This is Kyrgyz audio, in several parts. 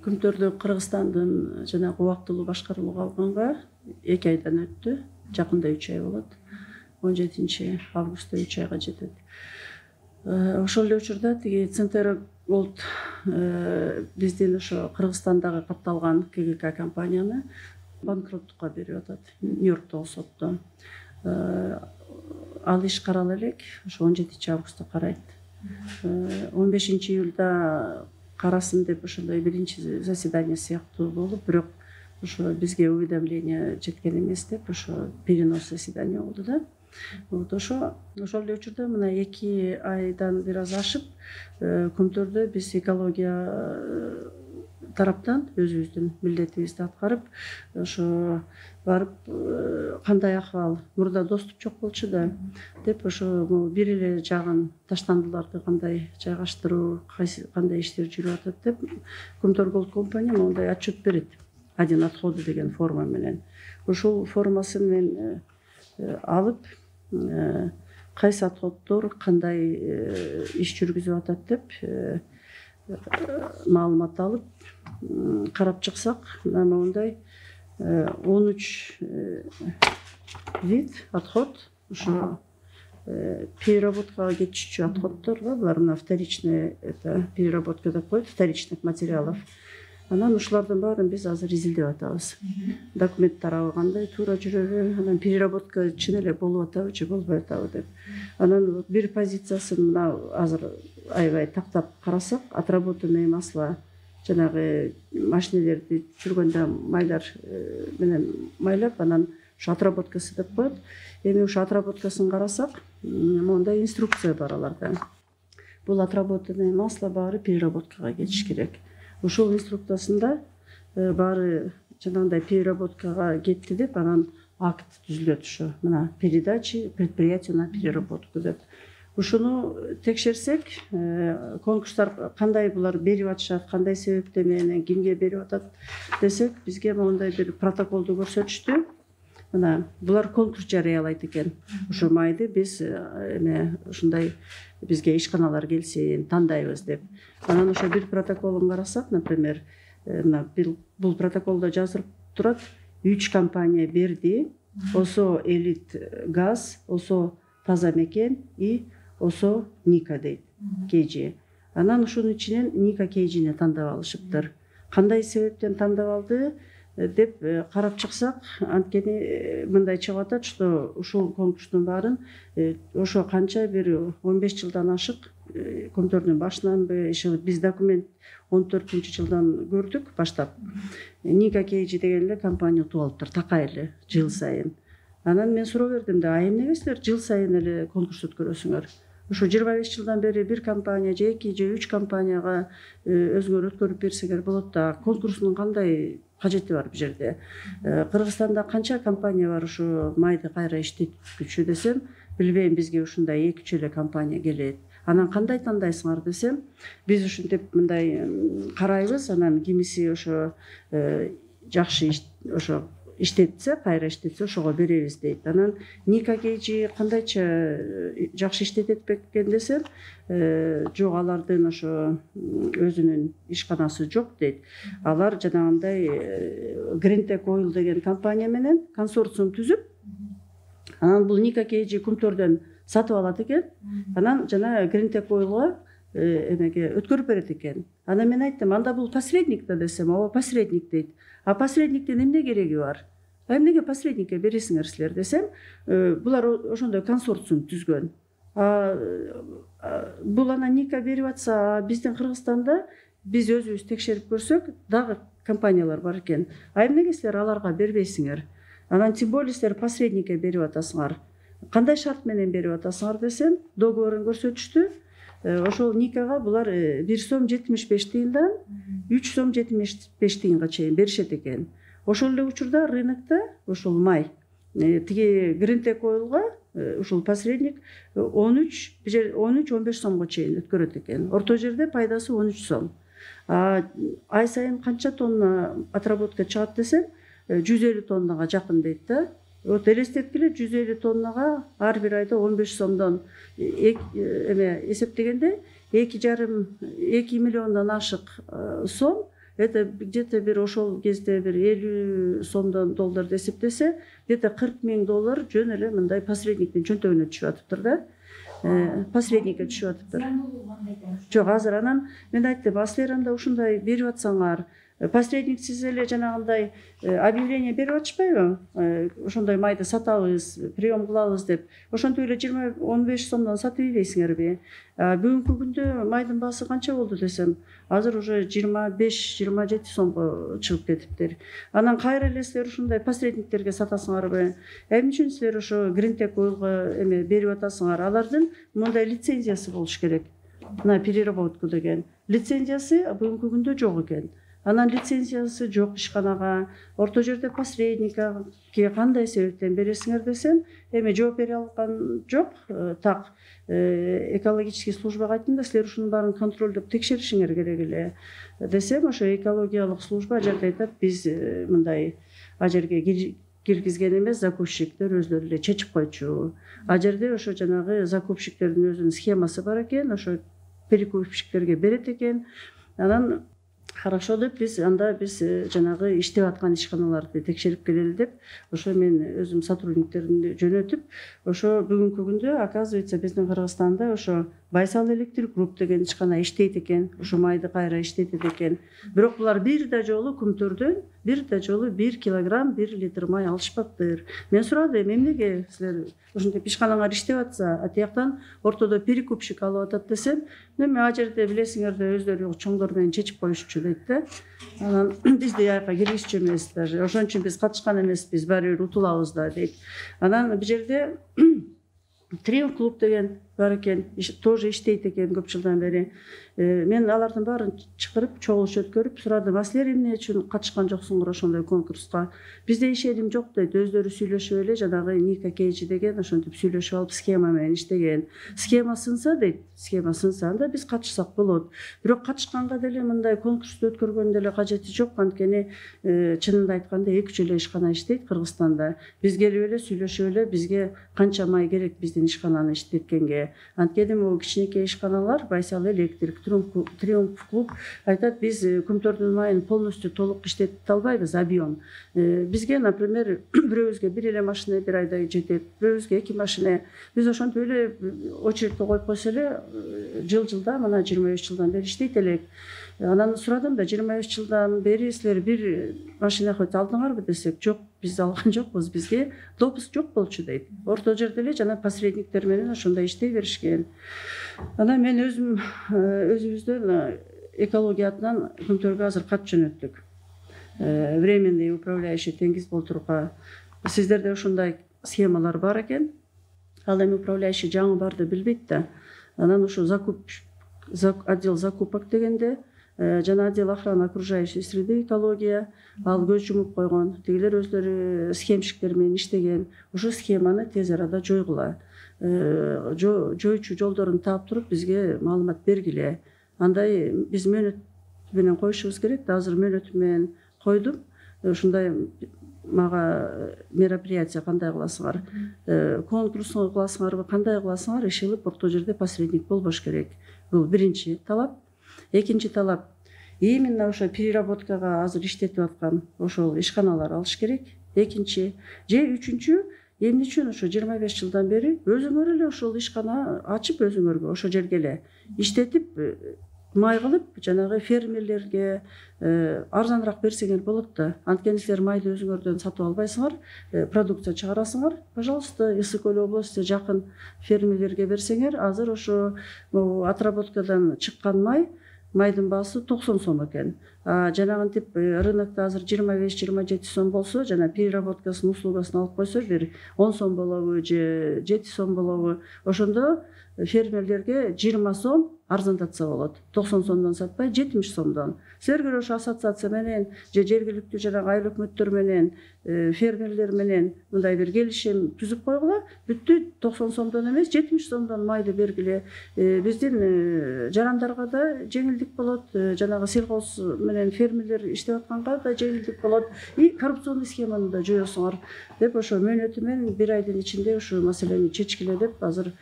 Күмтөрдө Кыргызстандын жанагы убактылуу башкарууга алганга 2 айдан өттү. Жакында 3 ай болот. 17 августта 3 айга жетет. Ошол эле учурда тиги Центр Голд биздин ошо Кыргызстандагы катталган КГК компанияны банкроттукка берип атат. Нью-Йорктогу сотто. Ал иш карала элек, ошо 17 августта карайт. 15 июлда карасын деп ошондой биринчи заседание сыяктуу болуп, бирок ошо бизге уведомление жеткен эмес деп ошо перенос заседания болду да. Вот ошол эле учурда мына 2 айдан бир аз ашып, Күмтөрдө биз экология тараптан өзүбүздүн милдетибизди аткарып, ошо барып кандай акыбал, мурда доступ жок болчу да деп ошо бир эле жагын таштандыларды кандай жайгаштыруу, кандай иштер жүрүп атат деп Күмтөр Голд компания мондай отчет берет. Один отходы деген форма менен. Ошол формасын мен алып, кайсы отходдор кандай иш жүргүзүп атат деп маалымат алып карап чыксак, мына мондай 13 вид отход, ошо переработкага кетишчү отходдор, булар мына вторичный, это переработка деп коет, вторичных материалов. Анан ушулардын баарын биз азыр изилдеп атабыз. Документтер кандай туура жүрөбү, анан переработка чын эле болуп атабы же болбой атабы деп. Анан бир позициясын мына азыр аябай тактап карасак, отработанные масла, жанагы машинелерди жүргөндө майлар менен майлап, анан ушу отработкасы деп коет. Эми ушу отработкасын карасак, мондай инструкция бар аларда. Бул отработанные масла баары переработкага кетиш керек. Ушул инструкциясында баары жанагындай переработкага кетти деп, анан акт түзүлөт ушу. Мына передачи предприятию на переработку деп. Ушуну текшерсек, конкурстар кандай булар берип атышат, кандай себептер менен кимге берип атат десек, бизге мондай бир протоколду көрсөтүштү. Мына булар конкурс жарыялайт экен. Ушу майды биз ушундай бизге ишканалар келсин, тандайбыз деп. Анан ошо бир протоколун карасак, например, бул протоколдо жазылып турат, 3 компания берди, ОСО Элит Газ, ОСО Таза Мекен и ОСО Ника дейт, KG. Анан ушунун ичинен Ника KG'ни тандап алышыптыр. Кандай себептен тандап алды деп карап чыксак, анткени мындай чыгып атат, что ушул конкурстун баарын ошо канча бир 15 жылдан ашык Күмтөрдүн башынан биз документ 14-жылдан көрдүк баштап. Ника KG деген эле компания утуп алыптыр, такай эле жыл сайын. Анан мен суроо бердим да, эмнеге силер жыл сайын эле конкурс өткөрөсүңөр? Ушу 25 жылдан бери бир компания же 2 же 3 компанияга өзүңөр өткөрүп берсеңер болот да, конкурстун кандай кажети бар бул жерде? Кыргызстанда канча компания бар ушу майды кайра иштеткүчү десем, билбейм, бизге ушундай 2-3 эле компания келет. Анан кандай тандайсыңар десем, биз ушинтип мындай карайбыз, анан кимиси ошо жакшы ошо иштетсе, кайра иштетсе ошого беребиз дейт. Анан Ника KG кандайча жакшы иштетет бекен десем, жок, алардын ошо өзүнүн ишканасы жок дейт. Алар жанагындай Grintec Oil деген компания менен консорциум түзүп, анан бул Ника KG Күмтөрдөн сатып алат экен. Анан жана Grintec Oil'га эмеге өткөрүп берет экен. Анан мен айттым, анда бул посредник да десем, ооба посредник дейт. А посредниктин эмне кереги бар? Эмнеге посредникке бересиңер силер десем, булар ошондой консорциум түзгөн. Бул анан Ника берип атса, биздин Кыргызстанда биз өзүбүз текшерип көрсөк, дагы компаниялар бар экен. А эмнеге силер аларга бербейсиңер? Анан тем более силер посредникке берип атасыңар. Кандай шарт менен берип атасыңар десем, договорун көрсөтүштү. Ошол Никага булар 1 сом 75 тыйындан 3 сом 75 тыйынга чейин беришет экен. Ошол эле учурда рынокто ошол май тиги Grintec Oil'га ушул посредник 13-15 сомго чейин өткөрөт экен. Орто жерде пайдасы 13 сом. Ай сайын канча тонна отработка чыгат десем, 150 тоннага жакын дейт да. Вот элестеткиле 150 тоннага ар бир айда 15 сомдон эсептегенде 2,5 миллиондон ашык сом это где-то бир ошол кезде бир 50 сомдон долларды эсептесе где-то 40 000 доллар жөн эле мындай посредниктин чөнтөгүнө түшүп атыптыр да. Посредникке түшүп атыптыр. Жок, азыр анан мен айттым, силер анда ушундай берип атсаңар, посредниксиз эле жанагындай объявление берип атышпайбы? Ошондой майды сатабыз, прием кылабыз деп. Ошентип эле 15 сомдон сатып ийбейсиңерби? Бүгүнкү күндө майдын баасы канча болду десем, азыр уже 25-27 сомго чыгып кетиптир. Анан кайра эле силер ушундай посредниктерге сатасыңарбы? Эмне үчүн силер ошо Гринтек Ойлго эме берип атасыңар? Алардын мындай лицензиясы болуш керек. Мына переработка деген лицензиясы бүгүнкү күндө жок экен. Анан лицензиясы жок ишканага, орто жерде посредникке кандай себептен бересиңер десем, эми жооп бере алган жок. Так экологический службага айттым да, силер ушунун баарын контролдоп текшеришиңер керек эле десем, ошо экологиялык служба а жерде айтат, биз мындай а жерге киргизген эмес, закупщиктер өзлөрү эле чечип койчу. А жерде ошо жанагы закупщиктердин өзүнүн схемасы бар экен, ошо перекупщиктерге берет экен. Анан хорошо деп биз жанагы иштеп аткан ишканаларды текшерип келели деп, ошо мен өзүм сотрудниктеримди жөнөтүп, ошо бүгүнкү күндө оказывается биздин Кыргызстанда ошо Байсал Электрик Групп деген ишкана иштейт экен, ошо майды кайра иштетет экен. Бирок булар бир да жолу Күмтөрдөн 1 килограмм 1 литр май алышпаптыр. Мен сурадым, эмнеге силер ошентип ишканаңар иштеп атса, а тияктан ортодо перекупщик алып атат десем, эми а жерде билесиңер да өздөрү чоңдор менен чечип коюшчу дейт да. Анан биз да аяка киргизчү эмес даже. Ошон үчүн биз катышкан эмеспиз, баары бир утулабыз да дейт. Анан бул жерде Триумф клуб деген бар экен, тоже иштейт экен көп жылдан бери. Мен алардын баарын чакырып, чогулуш өткөрүп сурадым, силер эмне үчүн катышкан жоксуңар ошондой конкурска? Бизде ишеним жок дейт. Өздөрү сүйлөшүп эле жанагы Ника Кейджи деген ошентип сүйлөшүп алып схема менен иштеген. Схема сынса дейт, схема сынса анда биз катышсак болот. Бирок катышканга деле мындай конкурсту өткөргөн деле кажети жок, анткени чынында айтканда 2-3 эле ишкана иштейт Кыргызстанда. Биз келип эле сүйлөшүп эле бизге канча май керек биздин ишкананы иштеткенге. Анткени могу кичинекей ишканалар Байсал Электрик, Триумф клуб айтат, биз Күмтөрдүн майын полностью толук иштете албайбыз, объем. Бизге, например, бирөөбүзгө 1 эле машина бир айда жетет, бирөөбүзгө 2 машина. Биз ошентип эле очередьте коюп койсо эле жылда мына 25 жылдан бери иштейт элек. Анан сурадым да, 25 жылдан бери силер бир машина хоть алдыңарбы десек, жок, биз алган жокпуз, бизге допуск жок болчу дейт. Орто жерде эле жана посредниктер менен ошондой иштей беришкен. Анан мен өзүбүздөн экология атынан Күмтөргө азыр кат жөнөттүк. Временный управляющий Теңиз Болтурга. Сиздерде ошондой схемалар бар экен. Ал эми управляющий жаңы барды билбейт да. Анан ошо отдел закупок дегенде жана отдел охраны окружающей среды экология ал көз жумуп койгон. Тигилер өзлөрү схемщиктер менен иштеген. Ошо схеманы тез арада жойгула. Жоючу жолдорун таап туруп бизге маалымат бергиле. Андай биз мөөнөт менен коюшубуз керек да. Азыр мөөнөт менен койдум. Ушундай мага мероприятие кандай кыласыңар, конкурс кыласыңарбы, кандай кыласыңар, иш кылып орто жерде посредник болбош керек. Бул биринчи талап. Экинчи талап, именно ошо переработкага азыр иштетип аткан ошол ишканалар алыш керек. Экинчи же үчүнчү, эмне үчүн ошо 25 жылдан бери өзүңөр эле ошол ишкана ачып өзүңөргө ошо жерге эле иштетип май кылып жанагы фермерлерге арзаныраак берсеңер болот да. Анткени силер майды өзүңөрдөн сатып албайсыңар, продукция чыгарасыңар. Пожалуйста, Ысык Көл областына жакын фермерлерге берсеңер, азыр ошо отработкадан чыккан майдын баасы 90 сом экен. Жанагынтип рынокто азыр 25-27 сом болсо, жана переработкасын, услугасын алып койсо бир 10 сом болобу же 7 сом болобу, ошондо фермерлерге 20 сом арзандатса болот. 90 сомдон сатпай 70 сомдон. Силерге ошо ассоциация менен же жергиликтүү жанагы айыл өкмөттөр менен, фермерлер менен мындай бир келишим түзүп койгула. Бүттү 90 сомдон эмес, 70 сомдон майды бергиле. Биздин жарандарга да жеңилдик болот, жанагы сельхоз менен фермерлер иштеп атканга да жеңилдик болот. И коррупционный схеманы да жоёсуңар деп ошо мөөнөтү менен 1 айдын ичинде ошо маселени чечкиле деп азыр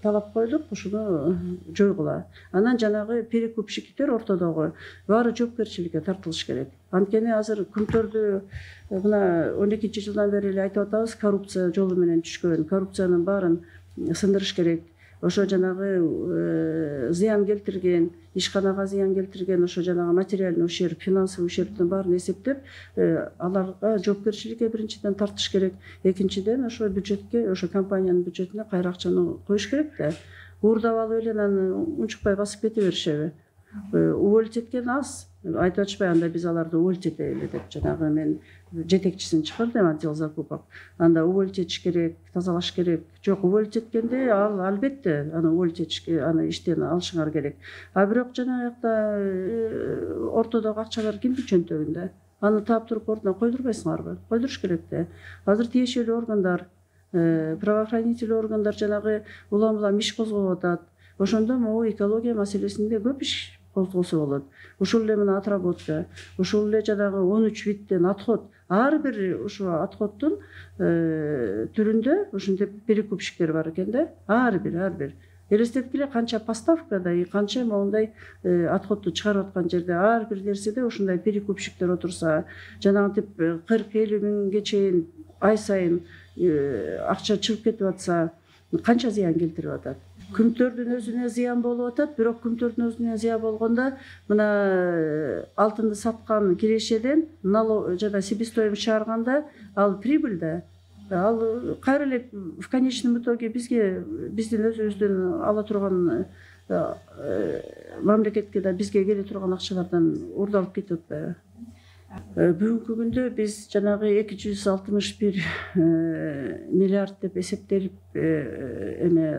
талап койдук, ушуну жойгула. Анан жанагы перекупщиктер ортодогу баары жоопкерчиликке тартылыш керек. Анткени азыр күмтөрдү мына 12 жылдан бери эле айтып атабыз, коррупция жолу менен түшкөн, коррупциянын баарын сындырыш керек. Ошо жанагы зыян келтирген, ишканага зыян келтирген, ошо жанагы материальный ущерб, финансовый ущербтин баарын эсептеп, аларга жоопкерчиликке биринчиден тартыш керек. Экинчиден ошо бюджетке, ошо компаниянын бюджетине кайра акчаны коюш керек да. Уурдап алып эле анан унчукпай басып кете беришеби? Уволить эткен аз. Айтып атышпайбы, анда биз аларды уволить этели деп, жанагы мен жетекчисин чакырдым, отдел закупок. Анда уволить этиш керек, тазалаш керек. Жок, уволить эткенде ал албетте аны уволить этишке, аны иштен алышыңар керек. А бирок жанагы ортодогу акчалар кимдин чөнтөгүндө? Аны таап туруп ордуна койдурбайсыңарбы? Койдуруш керек да. Азыр тиешелүү органдар, правоохранительный органдар жанагы улам иш козгоп атат. Ошондо могу экология маселесинде көп иш козголсо болот. Ушул эле мына отработка, ушул эле жанагы 13 видден отход. Ар бир ушул отходдун түрүндө ушинтип перекупщиктер бар экен да. Ар бир. Элестеткиле канча поставкада, канча моундай отходду чыгарып аткан жерде ар бир нерседе ушундай перекупщиктер отурса, жанагынтип 40-50 миңге чейин ай сайын акча чыгып кетип атса, канча зыян келтирип атат. Күмтөрдүн өзүнө зыян болуп атат, бирок күмтөрдүн өзүнө зыян болгондо мына алтынды саткан кирешеден жана себестоимость чыгарганда ал прибыль да. Ал кайра эле в конечном итоге биздин өзүбүздөн ала турган мамлекетке да бизге келе турган акчалардан уурдалып кетип атпайбы? Бүгүнкү күндө биз жанагы 261 миллиард деп эсептелип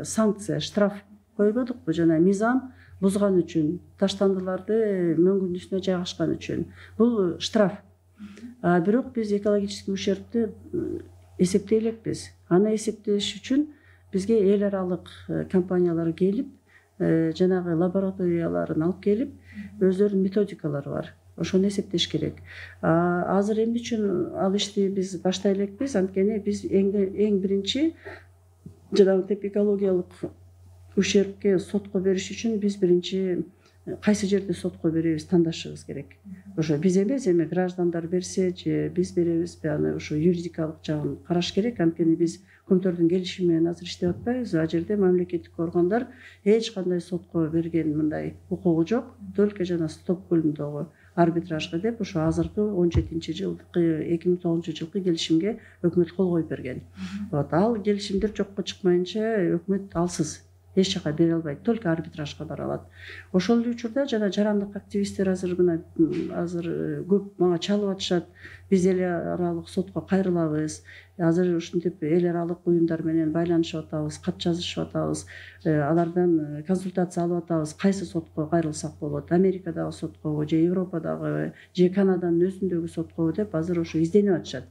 санкция, штраф койбодукпу, жана мыйзам бузган үчүн, таштандыларды мөңгүнүсүнө жайгашкан үчүн. Бул штраф. Бирок биз экологический ущербти эсептей элекпиз. Аны эсептеш үчүн бизге эл аралык компаниялар келип, жанагы лабораторияларын алып келип, өздөрүнүн методикалары бар. Ошону эсептеш керек. Азыр эмне үчүн ал ишти биз баштай элекпиз? Анткени биз эң биринчи жанагы экологиялык ущербке сотко бериш үчүн биз биринчи кайсы жерде сотко беребиз тандашыбыз керек. Ошо биз эмес, эми граждандар берсе же биз беребизби, аны ошо юридикалык жагын караш керек. Анткени биз көмтөрдүн келишими менен азыр иштеп атпайбыз. А жерде мамлекеттик органдар эч кандай сотко берген мындай укугу жок. Только жана Стокгольмдогу арбитражга деп ошо азыркы 2009 жылкы келишимге өкмөт кол коюп берген. Ал келишимдер жокко чыкмайынча өкмөт алсыз эч жака бере албайт, только арбитражга бара алат. Ошол эле учурда жана жарандык активисттер азыр көп мага чалып атышат. Биз эл аралык сотко кайрылабыз. Азыр ушинтип эл аралык уюмдар менен байланышып атабыз, кат жазышып атабыз. Алардан консультация алып атабыз. Кайсы сотко кайрылсак болот? Америкадагы соткобу, же Европадагы, же Канаданын өзүндөгү соткобу деп азыр ошо изденип атышат.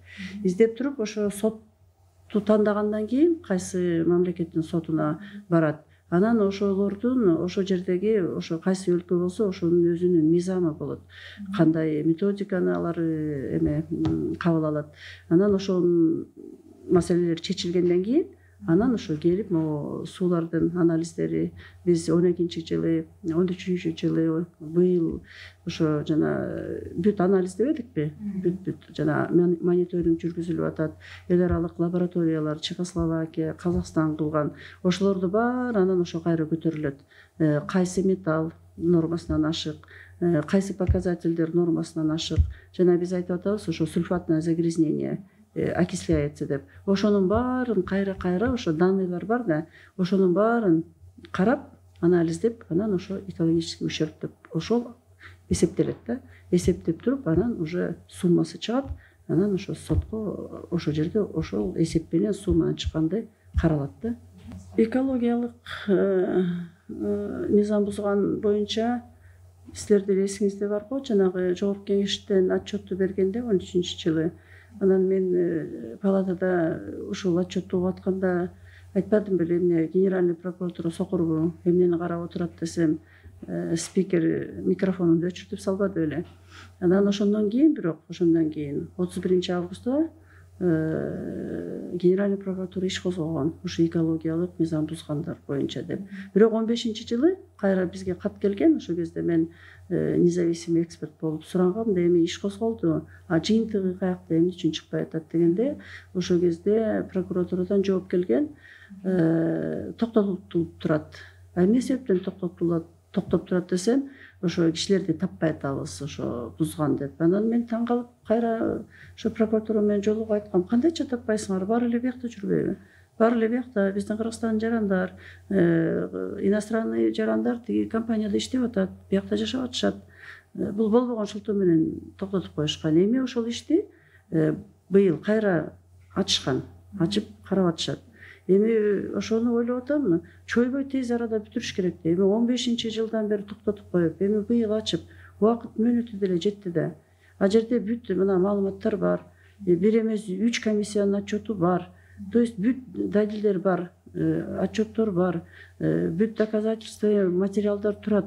Издеп туруп ошо сотту тандагандан кийин кайсы мамлекеттин сотуна барат. Анан ошолордун ошо жердеги ошо кайсы өлкө болсо ошонун өзүнүн мыйзамы болот. Кандай методиканы алар кабыл алат. Анан ошол маселелер чечилгенден кийин анан ошо келип могу суулардын анализдери биз 12-жылы, 13-жылы быйыл ошо жана бүт анализдебедикпи? Бүт жана мониторинг жүргүзүлүп атат. Эл аралык лабораториялар Чехословакия, Казакстан кылган. Ошолорду баары анан ошо кайра көтөрүлөт. Кайсы металл нормасынан ашык, кайсы показательдер нормасынан ашык. Жана биз айтып атабыз, ошо сульфатное загрязнение окисляется деп. Ошонун баарын кайра ошо данныйлар бар да, ошонун баарын карап, анализдеп, анан ошо экологический ущерб деп ошол эсептелет да. Эсептеп туруп, анан уже суммасы чыгат, анан ошо сотко ошол жерде ошол эсеп менен сумманын чыккандай каралат да. Экологиялык мыйзам бузган боюнча силердин эсиңизде барбы? Жанагы жогорку кеңештен отчетту бергенде 13-жылы. Анан мен палатада ушул отчетту угуп атканда айтпадым беле, эмне генеральный прокуратура сокурбу, эмнени карап отурат десем, спикер микрофонун өчүртүп салбады беле. Анан ошондон кийин 31 августта генеральный прокуратура иш козгогон ушу экологиялык мыйзам бузгандар боюнча деп. Бирок 15-жылы кайра бизге кат келген. Ошол кезде мен независимый эксперт болуп сурангам да эми иш козголду, а жыйынтыгы каякта, эмне үчүн чыкпай атат дегенде ошол кезде прокуратурадан жооп келген, токтотулуп турат. Эмне себептен токтоп турат десем, ошо кишилерди таппай атабыз, ошо бузган деп. Анан мен таң калып кайра ошо прокуратура менен жолугуп айткам, кандайча таппайсыңар, баары эле биякта жүрбөйбү? Баары эле биякта биздин Кыргызстандын жарандар, иностранный жарандар тиги компанияда иштеп атат, биякта жашап атышат. Бул болбогон шылтоо менен токтотуп коюшкан. Эми ошол ишти быйыл кайра ачып карап атышат. Эми ошону ойлоп атам, чойбой тез арада бүтүрүш керек да. Эми 15-жылдан бери токтотуп коюп, эми быйыл ачып, убакыт мөөнөтү деле жетти да. А жерде бүт мына маалыматтар бар. Бир эмес 3 комиссиянын отчету бар. То есть бүт далилдер бар, отчеттор бар, бүт доказательства, материалдар турат.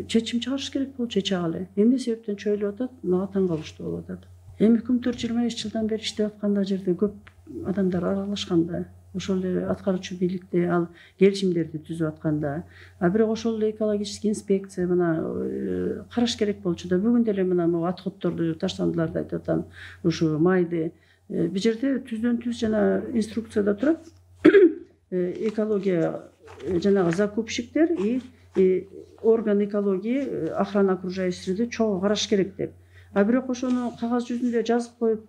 Чечим чыгарыш керек болуп чече алалы. Эмне себептен чойлоп атат? Мага таң калыштуу болуп атат. Эми Күмтөр 25 жылдан бери иштеп атканда жерде көп адамдар аралашканда, ошол эле аткаруучу бийликте ал келишимдерди түзүп атканда, а бирок ошол эле экологический инспекция мына караш керек болчу да. Бүгүн деле мына могу отходдорду таштандылар да айтып атам, ушу майды. Бул жерде түздөн түз жана инструкцияда турат. Экология жанагы закупщиктер и орган экологии, охрана окружающей среды чогуу караш керек деп. А бирок ошону кагаз жүзүндө жазып коюп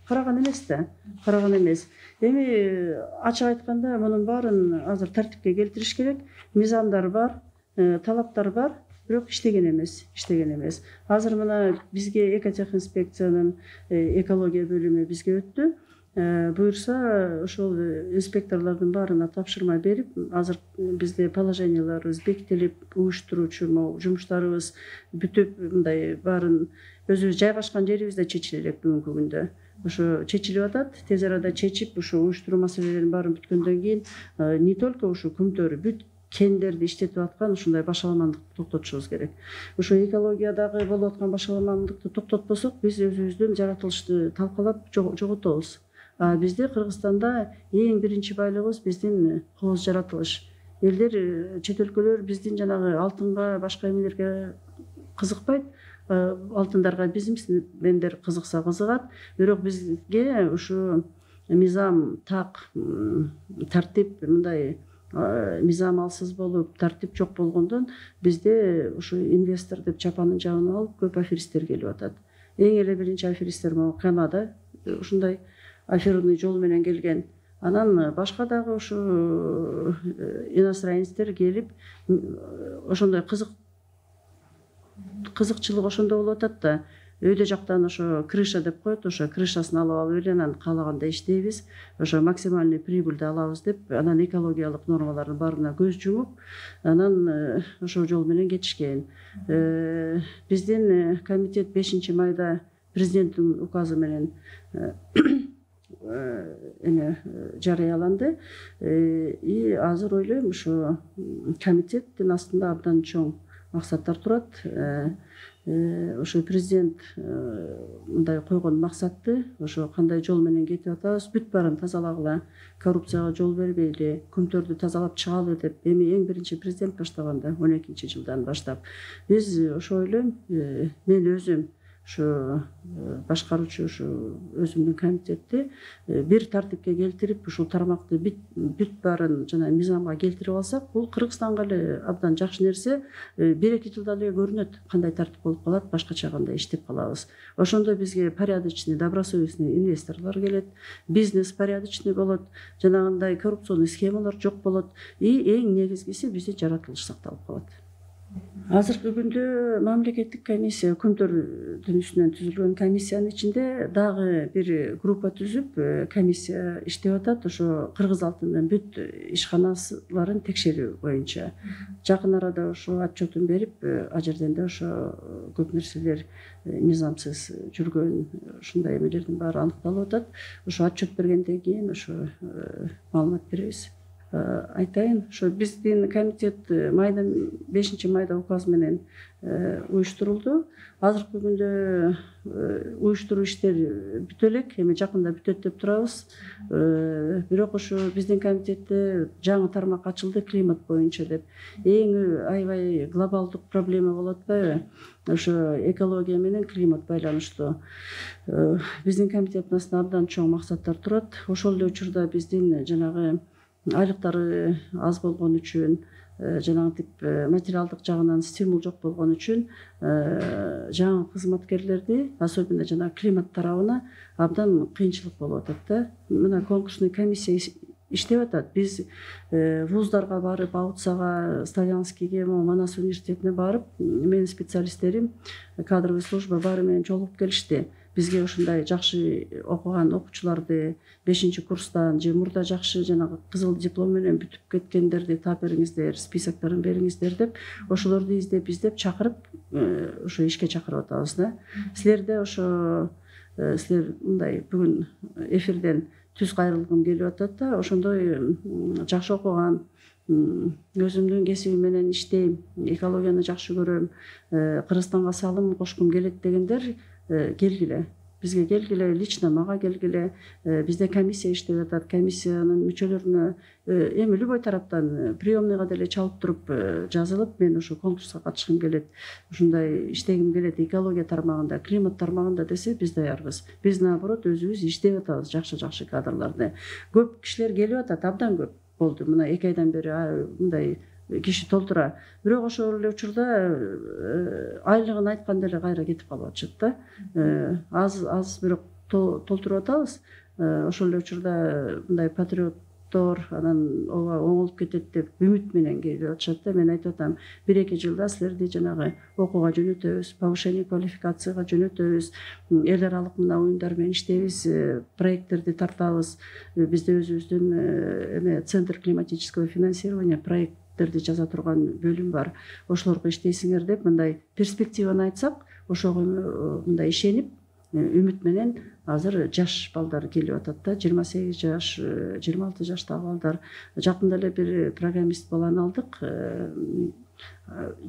караган эмес да. Караган эмес. Эми ачык айтканда мунун баарын азыр тартипке келтириш керек. Мыйзамдар бар, талаптар бар, бирок иштеген эмес. Азыр мына бизге экотехинспекциянын экология бөлүмү бизге өттү. Буюрса ошол инспекторлордун баарына тапшырма берип, азыр бизде положенияларыбыз бекитилип, уюштуруучу жумуштарыбыз бүтүп, мындай баарын өзүбүз жайгашкан жерибизде чечиле элек бүгүнкү күндө. Ошо чечилип атат, тез арада чечип, ошо уюштуруу маселелерин баарын бүткөндөн кийин не только ушу Күмтөр, бүт кендерди иштетип аткан ушундай башаламандыкты токтотушубуз керек. Ошо экологиядагы болуп аткан башаламандыкты токтотпосок, биз өзүбүздүн жаратылышты талкалап жоготобуз. Бизде Кыргызстанда эң биринчи байлыгыбыз биздин кооз жаратылыш. Элдер, чет өлкөлөр биздин жанагы алтынга, башка эмелерге кызыкпайт. Алтындарга бизнесмендер кызыкса кызыгат, бирок бизге ушу мыйзам тартип мындай мыйзамалсыз болуп, тартип жок болгондон бизде ушу инвестор деп чапанын жабынып алып көп аферисттер келип атат. Эң эле биринчи аферисттер могу Канада ушундай аферный жол менен келген. Анан башка дагы ушу иностранецтер келип ошондой кызыкчылык ошондо болуп атат да. Өйдө жактан ошо крыша деп коет, ошо крышасын алып алып эле анан каалаганда иштейбиз, ошо максимальный прибыльди алабыз деп, анан экологиялык нормалардын баарына көз жумуп, анан ошол жол менен кетишкен. Биздин комитет 5-майда президенттин указы менен жарыяланды. И азыр ойлойм, ушу комитеттин астында абдан чоң максаттар турат. Ошо президент мындай койгон максатты, ошо кандай жол менен кетип атабыз, бүт баарын тазалагыла, коррупцияга жол бербейли, Күмтөрдү тазалап чыгалы деп эми эң биринчи президент баштаганда 12-жылдан баштап. Биз ошо ойлойм, мен өзүм ушу башкаруучу ушу өзүмдүн комитетти бир тартипке келтирип, ушул тармакты бүт баарын жана мыйзамга келтирип алсак, бул Кыргызстанга эле абдан жакшы нерсе. 1-2 жылда эле көрүнөт кандай тартип болуп калат, башкача кандай иштеп калабыз. Ошондо бизге порядочный, добросовестный инвесторлор келет, бизнес порядочный болот, жанагындай коррупционный схемалар жок болот и эң негизгиси биздин жаратылыш сакталып калат. Азыркы күндө мамлекеттик комиссия, Күмтөрдүн үстүнөн түзүлгөн комиссиянын ичинде дагы бир группа түзүп, комиссия иштеп атат. Ошо Кыргыз алтынынын бүт ишканаларын текшерүү боюнча. Жакын арада ошо отчетун берип, а жерден да ошо көп нерселер мыйзамсыз жүргөн, ушундай эмелердин баары аныкталып атат. Ошо отчет бергенден кийин ошо маалымат беребиз. айтайын, ошо биздин комитет 5 майда указ менен уюштурулду. Азыркы күндө уюштуруу иштери бүтө элек, эми жакында бүтөт деп турабыз. Бирок ошо биздин комитетте жаңы тармак ачылды климат боюнча деп. Эң аябай глобалдык проблема болуп атпайбы? Ошо экология менен климат байланыштуу. Биздин комитеттин астында абдан чоң максаттар турат. Ошол эле учурда биздин жанагы айлыктары аз болгон үчүн, жанагынтип материалдык жагынан стимул жок болгон үчүн жаңы кызматкерлерди, особенно жана климат тарабына абдан кыйынчылык болуп атат да. Мына конкурсный комиссия иштеп атат. Биз вуздарга барып, Аутсага, Славянскийге, Манас университетине барып, менин специалисттерим, кадровый служба баары менен жолугуп келишти. Бизге ушундай жакшы окуган окуучуларды 5-курстан же мурда жакшы жанагы кызыл диплом менен бүтүп кеткендерди таап бериңиздер, списоктарын бериңиздер деп, ошолорду издеп чакырып, ошо ишке чакырып атабыз да. Силерде ошо силер мындай бүгүн эфирден түз кайрылгым келип атат да, ошондой жакшы окуган, өзүмдүн кесибим менен иштейм, экологияны жакшы көрөм, Кыргызстанга салым кошкум келет дегендер келгиле. Бизге келгиле, лично мага келгиле. Бизде комиссия иштеп атат. Комиссиянын мүчөлөрүнө эми любой тараптан приемныйга деле чалып туруп жазылып, мен ошо конкурска катышкым келет, ушундай иштегим келет экология тармагында, климат тармагында десе, биз даярбыз. Биз наоборот өзүбүз иштеп атабыз жакшы кадрларды. Көп кишилер келип атат, абдан көп болду. Мына 2 айдан бери мындай киши толтура. Бирок ошол эле учурда айлыгын айтканда эле кайра кетип калып атышат да. Аз бирок толтуруп атабыз. Ошол эле учурда мындай патриоттор анан ооба оңолуп кетет деп үмүт менен келип атышат да. Мен айтып атам, 1-2 жылда силерди жанагы окууга жөнөтөбүз, повышение квалификацияга жөнөтөбүз, эл аралык мына уюмдар менен иштейбиз, проекттерди тартабыз. Бизде өзүбүздүн эме Центр климатического финансирования проект жаза турган бөлүм бар. Ошолорго иштейсиңер деп мындай перспективаны айтсак, ошого мындай ишенип, үмүт менен азыр жаш балдар келип атат да. 28 жаш, 26 жаштагы балдар. Жакында эле бир программист баланы алдык.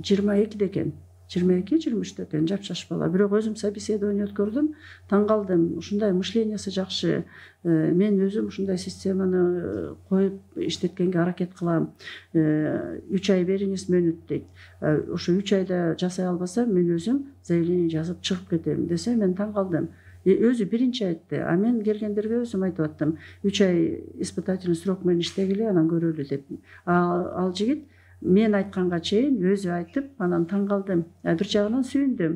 22 экен. 22-23 экен, жап-жаш бала. Бирок өзүм собеседование өткөрдүм, таң калдым. Ушундай мышлениясы жакшы. Мен өзүм ушундай системаны коюп иштеткенге аракет кылам. 3 ай бериңиз мөөнөт дейт. Ошо 3 айда жасай албасам, мен өзүм заявление жазып чыгып кетем десе, мен таң калдым. Өзү биринчи айтты, а мен келгендерге өзүм айтып аттым. 3 ай испытательный срок менен иштегиле, анан көрөлү деп. Ал жигит мен айтканга чейин өзү айтып, анан таң калдым. Бир жагынан сүйүндүм.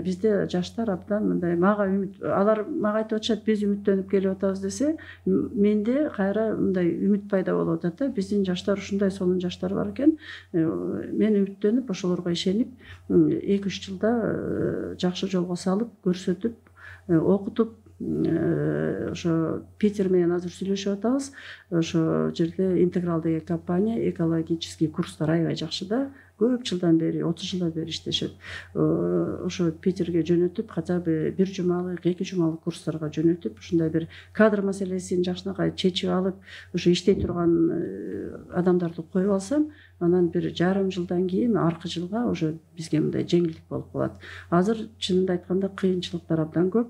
Бизде жаштар абдан мындай мага үмүт, алар мага айтып атышат, биз үмүттөнүп келип атабыз десе, менде кайра мындай үмүт пайда болуп атат да. Биздин жаштар ушундай сонун жаштар бар экен. Мен үмүттөнүп, ошолорго ишенип, 2-3 жылда жакшы жолго салып, көрсөтүп, окутуп, ошо Питер менен азыр сүйлөшүп атабыз. Ошо жерде интегралдык компания, экологический курстар аябай жакшы да. Көп жылдан бери, 30 жылдан бери иштешет. Ошо Питерге жөнөтүп, хотя бы 1 жумалык, 2 жумалык курстарга жөнөтүп, ушундай бир кадр маселесин жакшынакай чечип алып, ошо иштей турган адамдарды коюп алсам, анан 1,5 жылдан кийин аркы жылга уже бизге мындай жеңилдик болуп калат. Азыр чынында айтканда кыйынчылыктар абдан көп.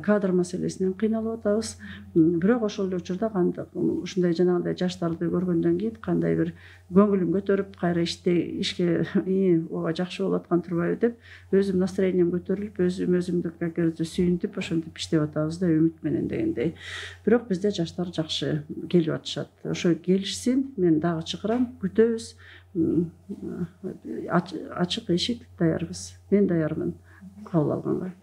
Кадр маселесинен кыйналып атабыз. Бирок ошол эле учурда ушундай жанагындай жаштарды көргөндөн кийин кандай бир көңүлүм көтөрүп, кайра ишке ооба жакшы болуп аткан турбайбы деп, өзүм настроением көтөрүлүп, өзүмдү как говорится сүйүнтүп, ошентип иштеп атабыз да, үмүт менен дегендей. Бирок бизде жаштар жакшы келип атышат. Ошо келишсин, мен дагы чакырам, күтөбүз. Ачык эшик, даярбыз. Мен даярмын кабыл алганга.